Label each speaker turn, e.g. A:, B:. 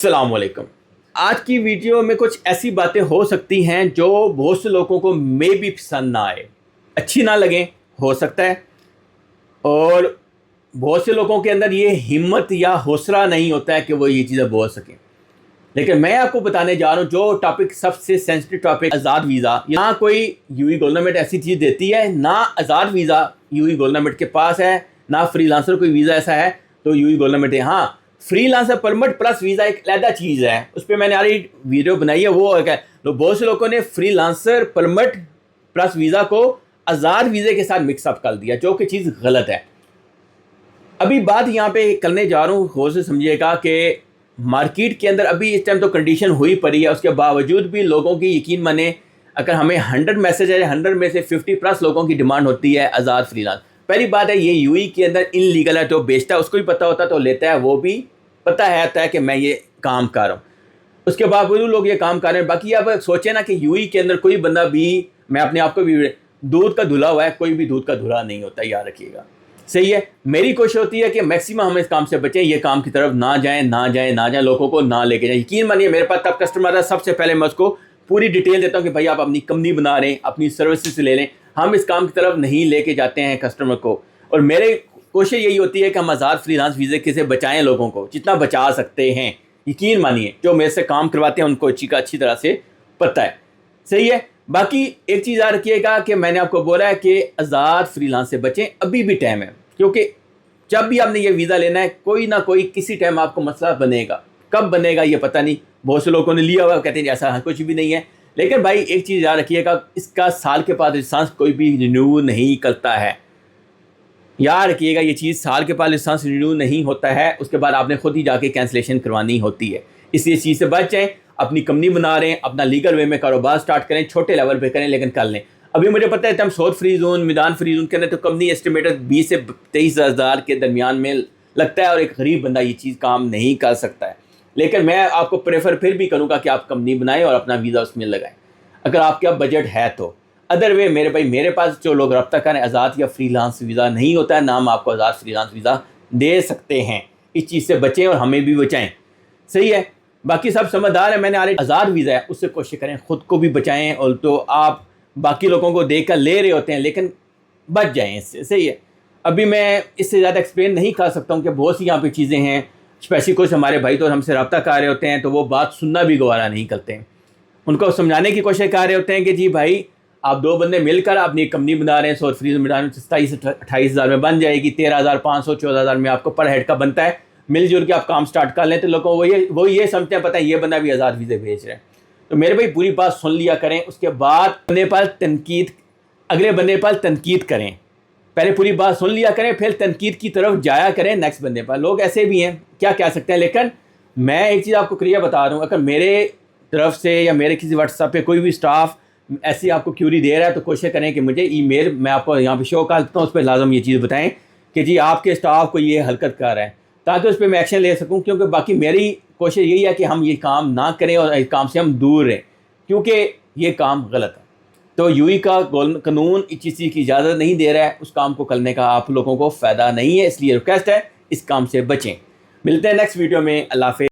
A: السلام علیکم۔ آج کی ویڈیو میں کچھ ایسی باتیں ہو سکتی ہیں جو بہت سے لوگوں کو میں بھی پسند نہ آئے، اچھی نہ لگیں، ہو سکتا ہے، اور بہت سے لوگوں کے اندر یہ ہمت یا حوصلہ نہیں ہوتا ہے کہ وہ یہ چیزیں بول سکیں۔ لیکن میں آپ کو بتانے جا رہا ہوں جو ٹاپک سب سے سینسٹیو ٹاپک، آزاد ویزا۔ نہ کوئی گورنمنٹ ایسی چیز دیتی ہے، نہ آزاد ویزا گورنمنٹ کے پاس ہے، نہ فری لانسر کوئی ویزا ایسا ہے تو گورنمنٹ ہے۔ ہاں، free lancer permit plus visa ایک علیحدہ چیز ہے، اس پہ میں نے آلریڈی ویڈیو بنائی ہے۔ وہ بہت سے لوگوں نے free lancer permit plus visa کو آزاد ویزے کے ساتھ مکس اپ کر دیا، جو کہ چیز غلط ہے۔ ابھی بات یہاں پہ کرنے جا رہا ہوں، غور سے سمجھیے گا کہ مارکیٹ کے اندر ابھی اس ٹائم تو کنڈیشن ہوئی پڑی ہے، اس کے باوجود بھی لوگوں کی یقین مانے اگر ہمیں 100 میسج ہے، 100 میں سے 50 پلس لوگوں کی ڈیمانڈ ہوتی ہے آزاد فری لانس۔ پہلی بات ہے یہ کے اندر ان لیگل ہے، جو بیچتا ہے اس کو بھی پتہ ہوتا ہے تو لیتا ہے، وہ بھی پتہ ہے کہ میں یہ کام کر رہا ہوں، اس کے باوجود لوگ یہ کام کر رہے ہیں۔ باقی آپ سوچیں نا کہ کے اندر کوئی بندہ بھی، میں اپنے آپ کو بھی دودھ کا دھلا ہوا ہے، کوئی بھی دودھ کا دھلا نہیں ہوتا، یاد رکھیے گا، صحیح ہے۔ میری کوشش ہوتی ہے کہ میکسیمم ہم اس کام سے بچیں، یہ کام کی طرف نہ جائیں، لوگوں کو نہ لے کے جائیں۔ یقین مانیے میرے پاس تب کسٹمر آتا ہے، سب سے پہلے میں اس کو پوری ڈیٹیل دیتا ہوں کہ بھائی آپ اپنی کمپنی بنا رہے ہیں، اپنی سروسز لے لیں، ہم اس کام کی طرف نہیں لے کے جاتے ہیں کسٹمر کو۔ اور میرے کوشش یہی ہوتی ہے کہ ہم آزاد فری لانس ویزے سے بچائیں لوگوں کو، جتنا بچا سکتے ہیں۔ یقین مانیے جو میرے سے کام کرواتے ہیں ان کو اچھی طرح سے پتہ ہے، صحیح ہے۔ باقی ایک چیز یاد رکھیے گا کہ میں نے آپ کو بولا ہے کہ آزاد فری لانس سے بچیں، ابھی بھی ٹائم ہے، کیونکہ جب بھی آپ نے یہ ویزا لینا ہے کوئی نہ کوئی کسی ٹائم آپ کو مسئلہ بنے گا، کب بنے گا یہ پتہ نہیں۔ بہت سے لوگوں نے لیا ہوا کہتے ہیں ایسا کچھ بھی نہیں ہے، لیکن بھائی ایک چیز یاد رکھیے گا، اس کا سال کے بعد لائسنس کوئی بھی رینیو نہیں کرتا ہے، یاد رکھیے گا یہ چیز، سال کے بعد لائسنس رینیو نہیں ہوتا ہے، اس کے بعد آپ نے خود ہی جا کے کینسلیشن کروانی ہوتی ہے۔ اس لیے اس چیز سے بچ جائیں، اپنی کمپنی بنا رہے ہیں، اپنا لیگل وے میں کاروبار سٹارٹ کریں، چھوٹے لیول پہ کریں لیکن کر لیں۔ ابھی مجھے پتہ ہے ہم سور فری زون، میدان فری زون کے اندر تو کمپنی ایسٹیمیٹر 20 سے 23 ہزار کے درمیان میں لگتا ہے، اور ایک غریب بندہ یہ چیز کام نہیں کر سکتا ہے۔ لیکن میں آپ کو پریفر پھر بھی کروں گا کہ آپ کمپنی بنائیں اور اپنا ویزا اس میں لگائیں اگر آپ کا بجٹ ہے تو۔ ادر وے میرے پاس جو لوگ رابطہ کریں، آزاد یا فری لانس ویزا نہیں ہوتا ہے، نہ ہم آپ کو آزاد فری لانس ویزا دے سکتے ہیں۔ اس چیز سے بچیں اور ہمیں بھی بچائیں، صحیح ہے۔ باقی سب سمجھدار ہیں، میں نے آزاد ویزا ہے اس سے کوشش کریں خود کو بھی بچائیں، اور تو آپ باقی لوگوں کو دیکھ کر لے رہے ہوتے ہیں لیکن بچ جائیں اس سے، صحیح ہے۔ ابھی میں اس سے زیادہ ایکسپلین نہیں کر سکتا ہوں کہ بہت سی یہاں پہ چیزیں ہیں، اسپیشلی کچھ ہمارے بھائی تو ہم سے رابطہ کر رہے ہوتے ہیں تو وہ بات سننا بھی گوارا نہیں کرتے ہیں، ان کو سمجھانے کی کوشش کر رہے ہوتے ہیں کہ جی بھائی آپ 2 بندے مل کر اپنی کمپنی بنا رہے ہیں، سور فری میں 27-28 ہزار میں بن جائے گی، 13,500 14,000 میں آپ کو پر ہیڈ کا بنتا ہے، مل جل کے آپ کام سٹارٹ کر لیں تو لوگوں وہ یہ سمجھتے ہیں پتہ ہے یہ بندہ بھی آزاد ویزے بھیج رہے ہیں۔ تو میرے بھائی پوری بات سن لیا کریں، اس کے بعد اگلے بندے پر تنقید کریں، پہلے پوری بات سن لیا کریں پھر تنقید کی طرف جایا کریں نیکسٹ بندے پر۔ لوگ ایسے بھی ہیں کیا کہہ سکتے ہیں، لیکن میں ایک چیز آپ کو کلیئر بتا رہا ہوں، اگر میرے طرف سے یا میرے کسی واٹس ایپ پہ کوئی بھی اسٹاف ایسی آپ کو کیوری دے رہا ہے تو کوشش کریں کہ مجھے ای میل، میں آپ کو یہاں پہ شو کر دیتا ہوں، اس پہ لازم یہ چیز بتائیں کہ جی آپ کے اسٹاف کو یہ حرکت کر رہا ہے، تاکہ اس پہ میں ایکشن لے سکوں۔ کیونکہ باقی میری کوشش یہی ہے کہ ہم یہ کام نہ کریں اور اس کام سے ہم دور رہیں، کیونکہ یہ کام غلط ہے۔ تو کا قانون اس چیز کی اجازت نہیں دے رہا ہے، اس کام کو کرنے کا آپ لوگوں کو فائدہ نہیں ہے، اس لیے ریکویسٹ ہے اس کام سے بچیں۔ ملتے ہیں نیکسٹ ویڈیو میں، اللہ حافظ۔